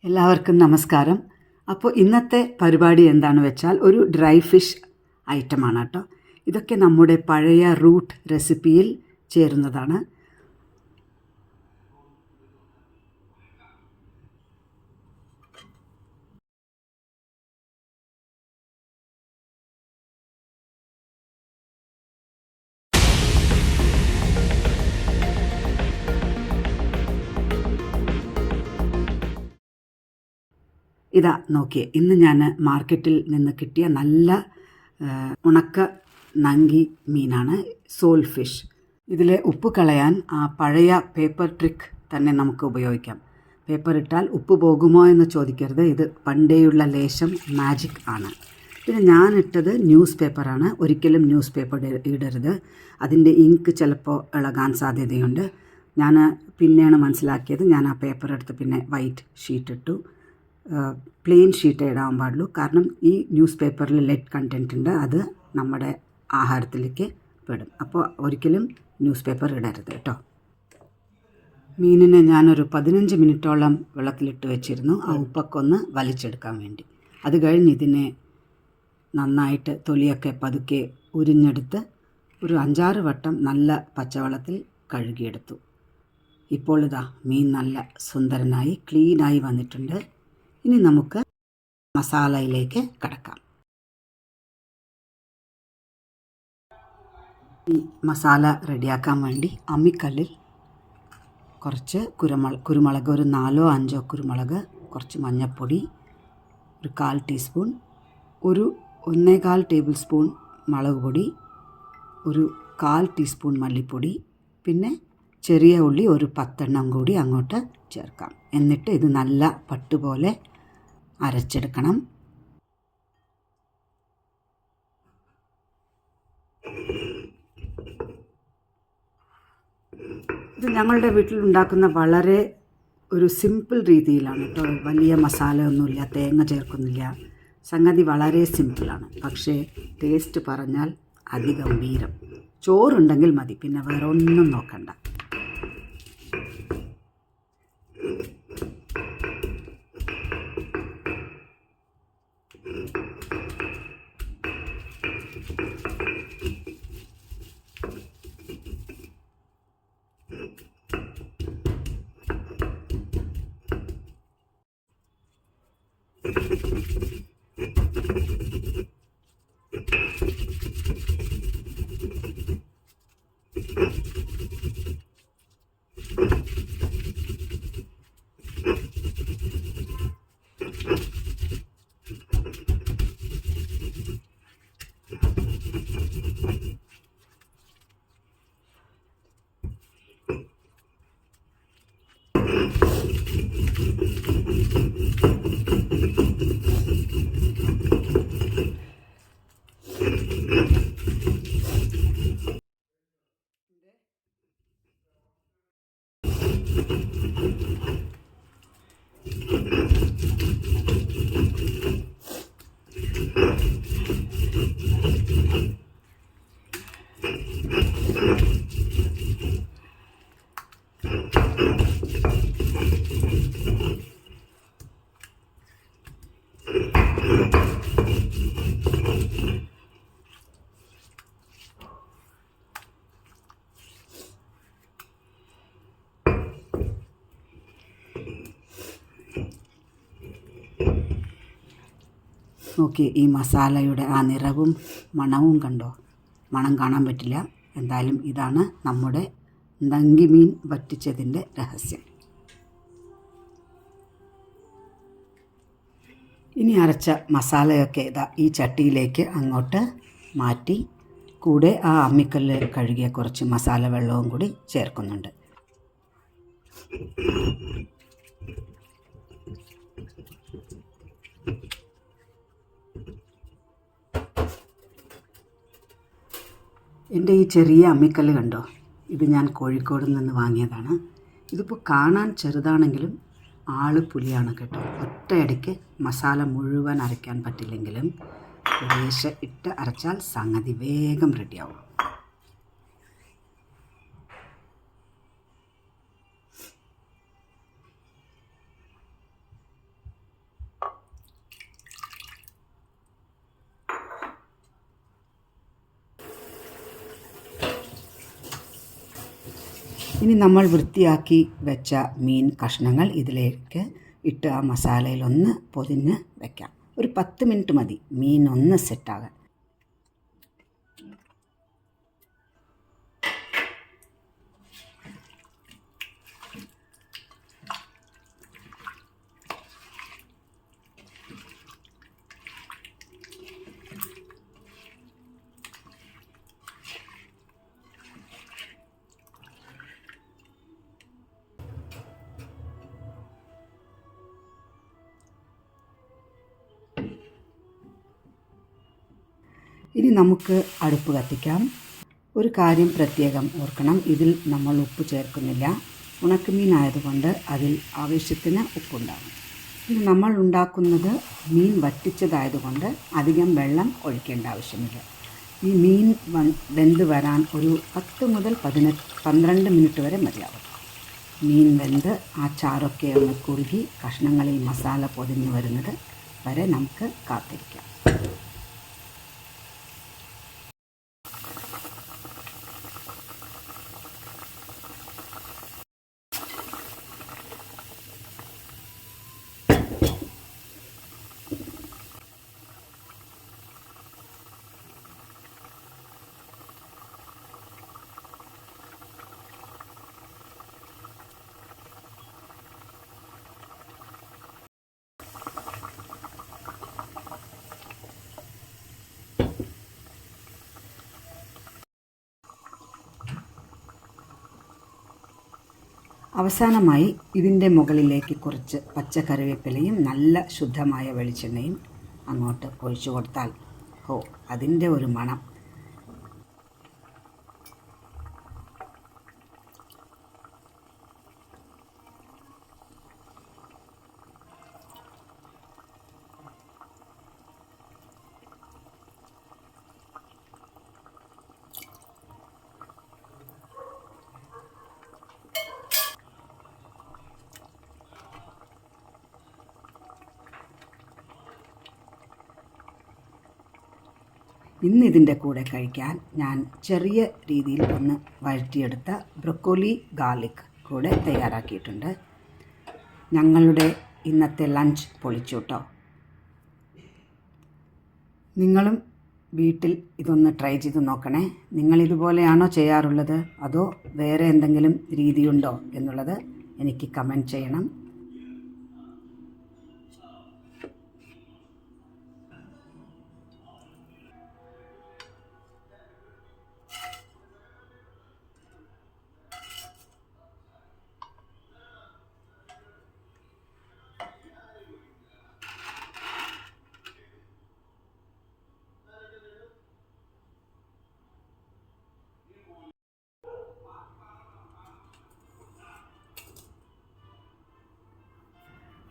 എല്ലാവർക്കും നമസ്കാരം. അപ്പോൾ ഇന്നത്തെ പരിപാടി എന്താണെന്ന് വെച്ചാൽ ഒരു ഡ്രൈ ഫിഷ് ഐറ്റമാണ് കേട്ടോ. ഇതൊക്കെ നമ്മുടെ പഴയ റൂട്ട് റെസിപ്പിയിൽ ചേരുന്നതാണ്. ഇതാ നോക്കിയേ, ഇന്ന് ഞാൻ മാർക്കറ്റിൽ നിന്ന് കിട്ടിയ നല്ല ഉണക്ക നങ്കി മീനാണ് സോൾ ഫിഷ്. ഇതിലെ ഉപ്പ് കളയാൻ ആ പഴയ പേപ്പർ ട്രിക്ക് തന്നെ നമുക്ക് ഉപയോഗിക്കാം. പേപ്പർ ഇട്ടാൽ ഉപ്പ് പോകുമോ എന്ന് ചോദിക്കരുത്, ഇത് പണ്ടേയുള്ള ലേശം മാജിക് ആണ്. പിന്നെ ഞാൻ ഇട്ടത് ന്യൂസ് പേപ്പറാണ്. ഒരിക്കലും ന്യൂസ് പേപ്പർ ഇടരുത്, അതിൻ്റെ ഇങ്ക് ചിലപ്പോൾ ഇളകാൻ സാധ്യതയുണ്ട്. ഞാൻ പിന്നെയാണ് മനസ്സിലാക്കിയത്. ഞാൻ ആ പേപ്പർ എടുത്ത് പിന്നെ വൈറ്റ് ഷീറ്റ് ഇട്ടു. പ്ലെയിൻ ഷീറ്റ് ഇടാൻ പാടുള്ളൂ, കാരണം ഈ ന്യൂസ് പേപ്പറിൽ ലെഡ് കണ്ടൻറ്റ് ഉണ്ട്, അത് നമ്മുടെ ആഹാരത്തിലേക്ക് പെടും. അപ്പോൾ ഒരിക്കലും ന്യൂസ് പേപ്പർ ഇടരുത് കേട്ടോ. മീനിനെ ഞാനൊരു 15 മിനിറ്റോളം വെള്ളത്തിലിട്ട് വെച്ചിരുന്നു, ആ ഉപ്പൊക്കെ ഒന്ന് വലിച്ചെടുക്കാൻ വേണ്ടി. അത് കഴിഞ്ഞ് ഇതിനെ നന്നായിട്ട് തൊലിയൊക്കെ പതുക്കെ ഉരിഞ്ഞെടുത്ത് ഒരു 5-6 വട്ടം നല്ല പച്ചവെള്ളത്തിൽ കഴുകിയെടുത്തു. ഇപ്പോൾ ഇതാ മീൻ നല്ല സുന്ദരനായി ക്ലീനായി വന്നിട്ടുണ്ട്. ഇനി നമുക്ക് മസാലയിലേക്ക് കടക്കാം. ഈ മസാല റെഡിയാക്കാൻ വേണ്ടി അമ്മിക്കല്ലിൽ കുറച്ച് കുരുമുളക്, ഒരു 4-5 കുരുമുളക്, കുറച്ച് മഞ്ഞൾപ്പൊടി, ഒരു 1/4 ടീസ്പൂൺ, ഒരു 1/4 ടേബിൾ സ്പൂൺ മുളക് പൊടി, ഒരു 1/4 ടീസ്പൂൺ മല്ലിപ്പൊടി, പിന്നെ ചെറിയ ഉള്ളി ഒരു 10 എണ്ണം കൂടി അങ്ങോട്ട് ചേർക്കാം. എന്നിട്ട് ഇത് നല്ല പട്ടുപോലെ അരച്ചെടുക്കണം. ഇത് ഞങ്ങളുടെ വീട്ടിലുണ്ടാക്കുന്ന വളരെ ഒരു സിമ്പിൾ രീതിയിലാണ് കേട്ടോ. വലിയ മസാല ഒന്നുമില്ല, തേങ്ങ ചേർക്കുന്നില്ല, സംഗതി വളരെ സിമ്പിളാണ്. പക്ഷേ ടേസ്റ്റ് പറഞ്ഞാൽ അതിഗംഭീരം. ചോറുണ്ടെങ്കിൽ മതി, പിന്നെ വേറെ ഒന്നും നോക്കണ്ട. നോക്കി, ഈ മസാലയുടെ ആ നിറവും മണവും കണ്ടോ? മണം കാണാൻ പറ്റില്ല, എന്തായാലും ഇതാണ് നമ്മുടെ നങ്കി മീൻ വറ്റിച്ചതിൻ്റെ രഹസ്യം. ഇനി അരച്ച മസാലയൊക്കെ ഇതാ ഈ ചട്ടിയിലേക്ക് അങ്ങോട്ട് മാറ്റി, കൂടെ ആ അമ്മിക്കല്ല് കഴുകിയ കുറച്ച് മസാല വെള്ളവും കൂടി ചേർക്കുന്നുണ്ട്. എൻ്റെ ഈ ചെറിയ അമ്മിക്കല്ല് കണ്ടോ? ഇത് ഞാൻ കോഴിക്കോട് നിന്ന് വാങ്ങിയതാണ്. ഇതിപ്പോൾ കാണാൻ ചെറുതാണെങ്കിലും ആള് പുലിയാണ് കേട്ടോ. ഒറ്റയടിക്ക് മസാല മുഴുവൻ അരയ്ക്കാൻ പറ്റില്ലെങ്കിലും കുറേശ്ശെ ഇട്ട് അരച്ചാൽ സംഗതി വേഗം റെഡിയാവും. ഇനി നമ്മൾ വൃത്തിയാക്കി വെച്ച മീൻ കഷ്ണങ്ങൾ ഇതിലേക്ക് ഇട്ട് ആ മസാലയിലൊന്ന് പൊതിഞ്ഞ് വയ്ക്കാം. ഒരു 10 മിനിറ്റ് മതി മീൻ ഒന്ന് സെറ്റാകാൻ. ഇനി നമുക്ക് അടുപ്പ് കത്തിക്കാം. ഒരു കാര്യം പ്രത്യേകം ഓർക്കണം, ഇതിൽ നമ്മൾ ഉപ്പ് ചേർക്കുന്നില്ല. ഉണക്കമീൻ ആയതുകൊണ്ട് അതിൽ ആവശ്യത്തിന് ഉപ്പുണ്ടാകും. ഇത് നമ്മൾ ഉണ്ടാക്കുന്നത് മീൻ വറ്റിച്ചതായതുകൊണ്ട് അധികം വെള്ളം ഒഴിക്കേണ്ട ആവശ്യമില്ല. ഈ മീൻ വെന്ത് വരാൻ ഒരു 10 മുതൽ 12 മിനിറ്റ് വരെ മതിയാവും. മീൻ വെന്ത് ആ ചാറൊക്കെ ഒന്ന് കുറുകി കഷ്ണങ്ങളിൽ മസാല പൊതിഞ്ഞ് വരുന്നത് വരെ നമുക്ക് കാത്തിരിക്കാം. അവസാനമായി ഇതിൻ്റെ മുകളിലേക്ക് കുറച്ച് പച്ചക്കറിവേപ്പിലയും നല്ല ശുദ്ധമായ വെളിച്ചെണ്ണയും അങ്ങോട്ട് ഒഴിച്ചു കൊടുത്താൽ അതിൻ്റെ ഒരു മണം. ഇന്ന് ഇതിൻ്റെ കൂടെ കഴിക്കാൻ ഞാൻ ചെറിയ രീതിയിൽ ഒന്ന് വഴറ്റിയെടുത്ത ബ്രൊക്കോലി ഗാർലിക് കൂടെ തയ്യാറാക്കിയിട്ടുണ്ട്. ഞങ്ങളുടെ ഇന്നത്തെ ലഞ്ച് പൊളിച്ചു കേട്ടോ. നിങ്ങളും വീട്ടിൽ ഇതൊന്ന് ട്രൈ ചെയ്ത് നോക്കണേ. നിങ്ങളിതുപോലെയാണോ ചെയ്യാറുള്ളത് അതോ വേറെ എന്തെങ്കിലും രീതിയുണ്ടോ എന്നുള്ളത് എനിക്ക് കമൻറ്റ് ചെയ്യണം.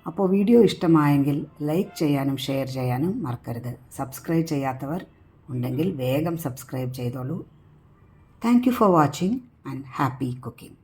അപ്പോൾ വീഡിയോ ഇഷ്ടമായെങ്കിൽ ലൈക്ക് ചെയ്യാനും ഷെയർ ചെയ്യാനും മറക്കരുത്. സബ്സ്ക്രൈബ് ചെയ്യാത്തവർ ഉണ്ടെങ്കിൽ വേഗം സബ്സ്ക്രൈബ് ചെയ്തോളൂ. Thank you for watching and happy cooking.